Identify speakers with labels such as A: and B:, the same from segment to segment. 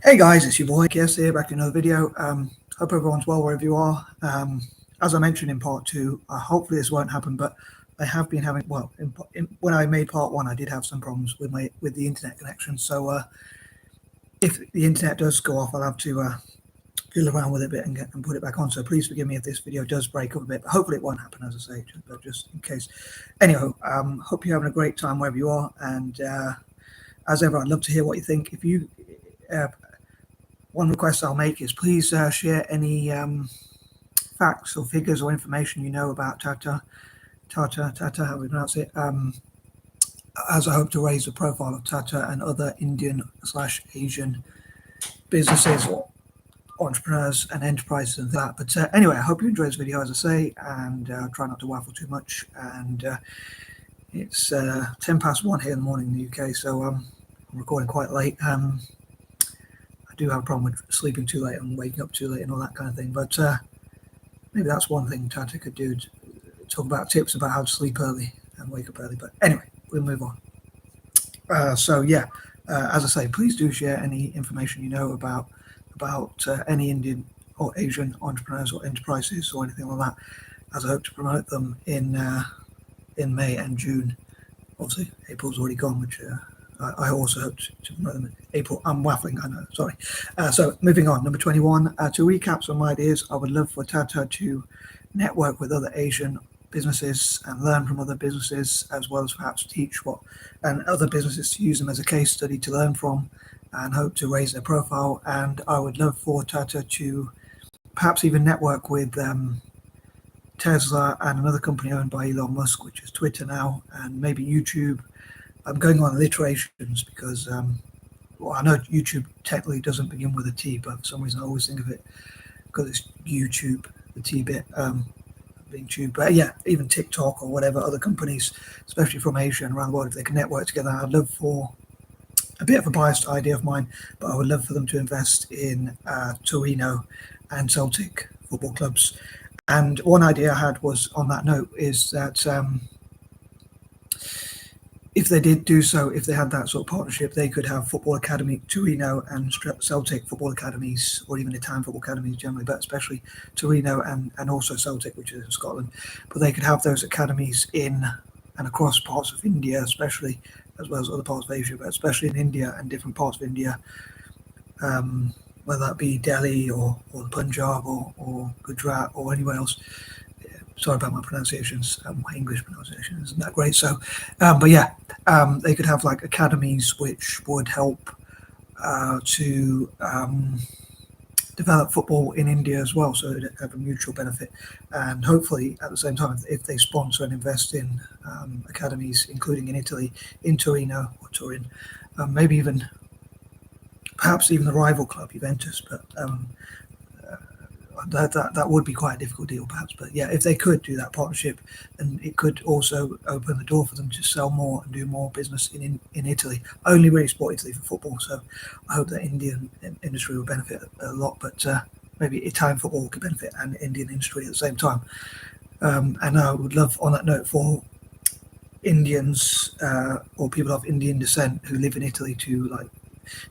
A: Hey guys, it's your boy M.K.S here, back to another video. Hope everyone's well wherever you are. As I mentioned in part 2, hopefully this won't happen, but I have been having, well, when I made part 1, I did have some problems with the internet connection. So if the internet does go off, I'll have to fiddle around with it a bit and put it back on. So please forgive me if this video does break up a bit, but hopefully it won't happen, as I say, just in case. Anyhow, hope you're having a great time wherever you are, and as ever, I'd love to hear what you think. If you one request I'll make is please share any facts or figures or information you know about Tata, how we pronounce it, as I hope to raise the profile of Tata and other Indian/Asian businesses or entrepreneurs and enterprises and that. But anyway, I hope you enjoy this video, as I say, and try not to waffle too much. And it's 1:10 here in the morning in the UK, so I'm recording quite late. I do have a problem with sleeping too late and waking up too late and all that kind of thing, but maybe that's one thing Tata could do, to talk about tips about how to sleep early and wake up early. But anyway, we'll move on. So yeah, as I say, please do share any information you know about any Indian or Asian entrepreneurs or enterprises or anything like that, as I hope to promote them in May and June. Obviously April's already gone, which I also hope to promote them in April. I'm waffling, I know, sorry. So moving on, number 21, to recap some ideas, I would love for Tata to network with other Asian businesses and learn from other businesses, as well as perhaps teach and other businesses to use them as a case study to learn from, and hope to raise their profile. And I would love for Tata to perhaps even network with Tesla and another company owned by Elon Musk, which is Twitter now, and maybe YouTube. I'm going on alliterations because, well, I know YouTube technically doesn't begin with a T, but for some reason I always think of it because it's YouTube, the T bit being tube. But yeah, even TikTok or whatever other companies, especially from Asia and around the world, if they can network together, I'd love for, a bit of a biased idea of mine, but I would love for them to invest in Torino and Celtic football clubs. And one idea I had was, on that note, is that if they did do so, if they had that sort of partnership, they could have football academy, Torino and Celtic football academies, or even Italian football academies generally, but especially Torino and also Celtic, which is in Scotland. But they could have those academies in and across parts of India, especially, as well as other parts of Asia, but especially in India and different parts of India, whether that be Delhi or the Punjab or Gujarat or anywhere else. Sorry about my pronunciations. My English pronunciation isn't that great. So, but yeah, they could have like academies which would help to develop football in India as well. So it'd have a mutual benefit, and hopefully at the same time, if they sponsor and invest in academies, including in Italy, in Torino or Turin, maybe even perhaps even the rival club Juventus, but that would be quite a difficult deal perhaps. But yeah, if they could do that partnership, then it could also open the door for them to sell more and do more business in Italy. I only really support Italy for football, so I hope that Indian industry will benefit a lot, but maybe Italian football could benefit and Indian industry at the same time. And I would love, on that note, for Indians or people of Indian descent who live in Italy to like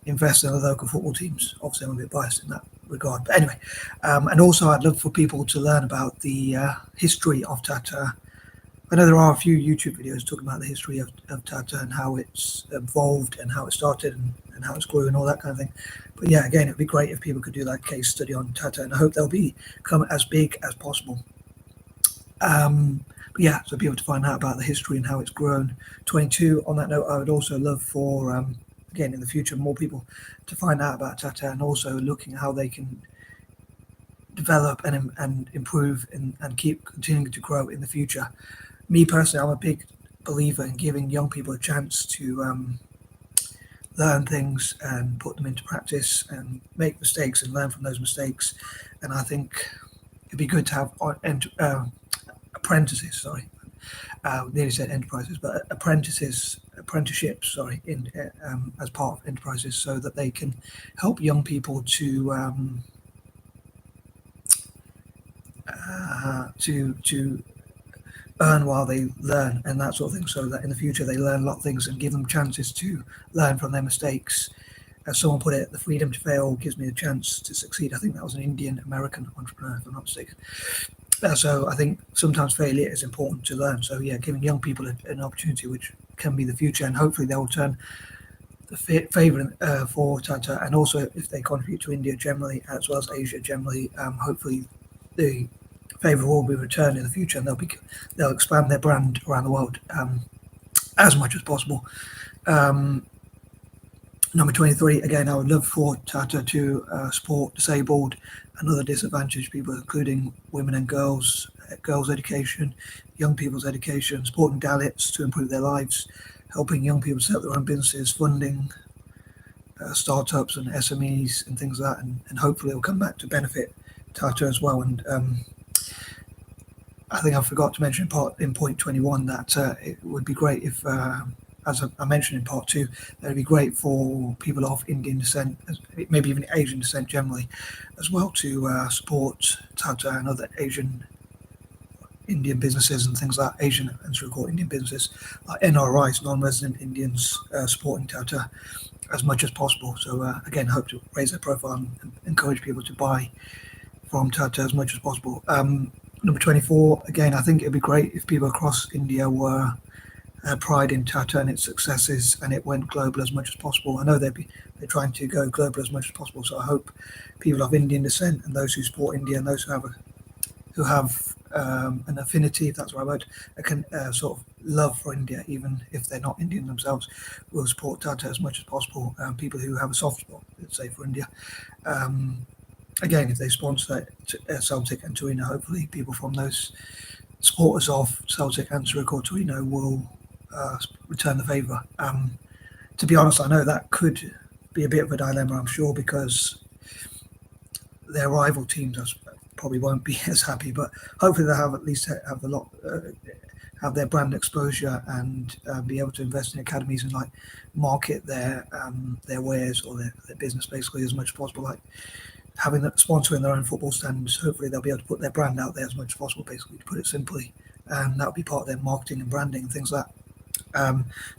A: invest in the local football teams. Obviously I'm a bit biased in that regard, but anyway, and also I'd love for people to learn about the history of Tata. I know there are a few YouTube videos talking about the history of Tata and how it's evolved and how it started and how it's grew and all that kind of thing. But yeah, again, it'd be great if people could do that case study on Tata, and I hope they'll become as big as possible. But yeah, so people to find out about the history and how it's grown. 22, on that note, I would also love for again in the future more people to find out about Tata, and also looking at how they can develop and improve and keep continuing to grow in the future. Me personally, I'm a big believer in giving young people a chance to learn things and put them into practice and make mistakes and learn from those mistakes. And I think it'd be good to have apprentices, sorry, nearly said enterprises, but apprenticeships, sorry, in as part of enterprises, so that they can help young people to earn while they learn and that sort of thing, so that in the future they learn a lot of things and give them chances to learn from their mistakes as someone put it, the freedom to fail gives me a chance to succeed. I think that was an Indian American entrepreneur, if I'm not mistaken. So I think sometimes failure is important to learn. So yeah, giving young people an opportunity which can be the future, and hopefully they'll turn the favour for Tata, and also if they contribute to India generally as well as Asia generally, hopefully the favour will be returned in the future, and they'll expand their brand around the world as much as possible. Number 23, again, I would love for Tata to support disabled and other disadvantaged people, including women and girls education, young people's education, supporting dalits to improve their lives, helping young people set their own businesses, funding startups and SMEs and things like that, and hopefully it'll come back to benefit Tata as well. And I think I forgot to mention in point 21 that it would be great if, as I mentioned in part 2, that would be great for people of Indian descent, maybe even Asian descent generally, as well, to support Tata and other Indian businesses and things like Asian and so-called Indian businesses, like N.R.I.s, non-resident Indians, supporting Tata as much as possible. So again, hope to raise their profile and encourage people to buy from Tata as much as possible. Number 24, again, I think it'd be great if people across India were pride in Tata and its successes, and it went global as much as possible. I know they're trying to go global as much as possible, so I hope people of Indian descent and those who support India and those who have an affinity, if that's the right word, a sort of love for India, even if they're not Indian themselves, will support Tata as much as possible. People who have a soft spot, let's say, for India. Again, if they sponsor Celtic and Torino, hopefully people from those supporters of Celtic and Torino will return the favour. To be honest, I know that could be a bit of a dilemma, I'm sure, because their rival teams probably won't be as happy, but hopefully they'll at least have their brand exposure and be able to invest in academies and like market their wares or their business basically as much as possible, like having that sponsoring their own football stands. Hopefully they'll be able to put their brand out there as much as possible, basically, to put it simply, and that'll be part of their marketing and branding and things like that.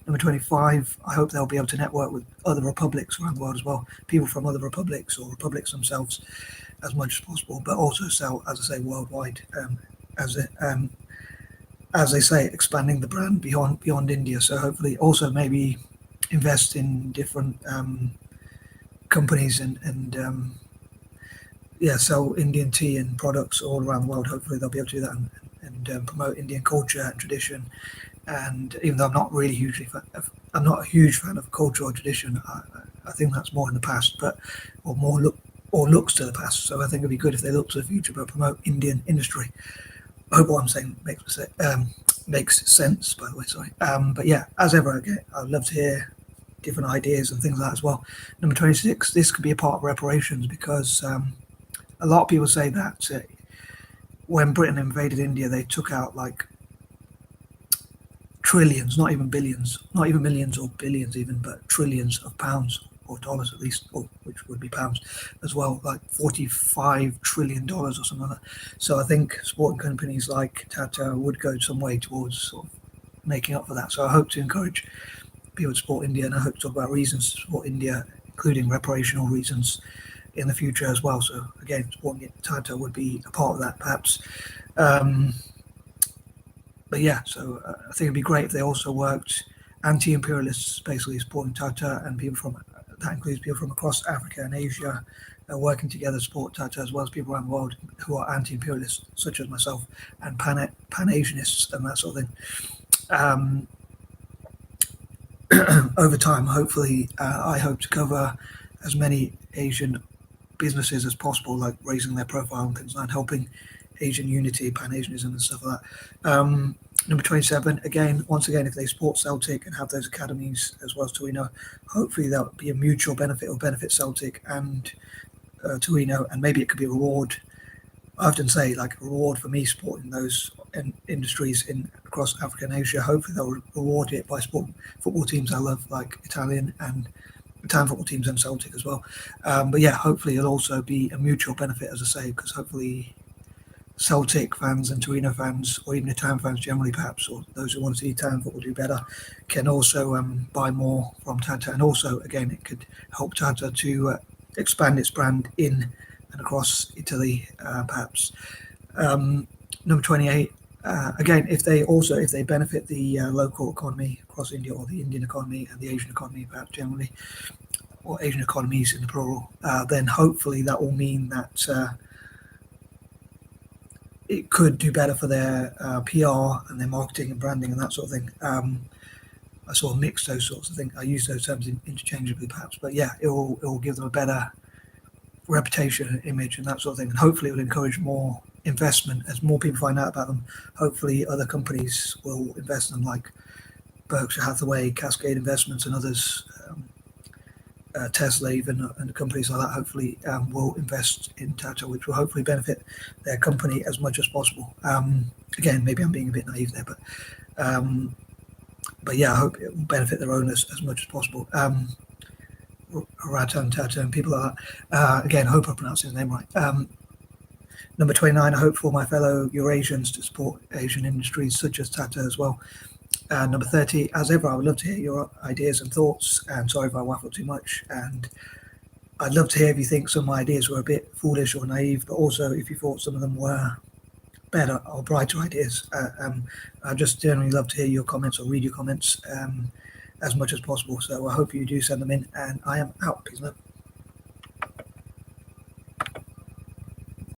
A: Number 25, I hope they'll be able to network with other republics around the world as well, people from other republics or republics themselves as much as possible, but also sell, as I say, worldwide, as they say, expanding the brand beyond India. So hopefully also maybe invest in different companies and sell Indian tea and products all around the world. Hopefully they'll be able to do that and promote Indian culture and tradition. And even though I'm not a huge fan of culture or tradition, I think that's more in the past, or looks to the past. So I think it'd be good if they look to the future but promote Indian industry. I hope what I'm saying makes sense, by the way, sorry. But yeah, as ever, again, I'd love to hear different ideas and things like that as well. Number 26, this could be a part of reparations, because a lot of people say that when Britain invaded India, they took out like trillions, not even billions, not even millions or billions even, but trillions of pounds or dollars at least, or which would be pounds as well, like $45 trillion or something like that. So I think supporting companies like Tata would go some way towards sort of making up for that. So I hope to encourage people to support India, and I hope to talk about reasons to support India, including reparational reasons in the future as well. So again, supporting Tata would be a part of that, perhaps. But yeah, so I think it'd be great if they also worked anti-imperialists, basically supporting Tata, and that includes people from across Africa and Asia, working together to support Tata, as well as people around the world who are anti-imperialists, such as myself, and pan-Asianists and that sort of thing. Over time, hopefully, I hope to cover as many Asian businesses as possible, like raising their profile and things like that, helping Asian unity, pan-Asianism and stuff like that. Number 27, once again, if they support Celtic and have those academies as well as Torino, hopefully that would be a mutual benefit, or benefit Celtic and Torino, and maybe it could be a reward. I often say, like, a reward for me supporting those industries across Africa and Asia. Hopefully they'll reward it by supporting football teams I love, like Italian football teams and Celtic as well. But yeah, hopefully it'll also be a mutual benefit, as I say, because hopefully Celtic fans and Torino fans, or even Italian fans generally, perhaps, or those who want to see Italian football do better, can also buy more from Tata. And also, again, it could help Tata to expand its brand in and across Italy, perhaps. Number 28. Again, if they benefit the local economy across India, or the Indian economy and the Asian economy, perhaps generally, or Asian economies in the plural, then hopefully that will mean that it could do better for their PR and their marketing and branding and that sort of thing. I sort of mix those sorts of things. I use those terms interchangeably, perhaps, but yeah, it will give them a better reputation and image and that sort of thing, and hopefully it will encourage more investment as more people find out about them. Hopefully other companies will invest in them, like Berkshire Hathaway, Cascade Investments and others, Tesla even, and companies like that hopefully will invest in Tata, which will hopefully benefit their company as much as possible. Again, maybe I'm being a bit naive there, but yeah, I hope it will benefit their owners as much as possible. Ratan, Tata, and people like that. Again, I hope I pronounced his name right. Number 29, I hope for my fellow Eurasians to support Asian industries such as Tata as well. Number 30, as ever, I would love to hear your ideas and thoughts, and sorry if I waffle too much, and I'd love to hear if you think some of my ideas were a bit foolish or naive, but also if you thought some of them were better or brighter ideas. I just generally love to hear your comments or read your comments as much as possible, so I hope you do send them in, and I am out. Peace and love.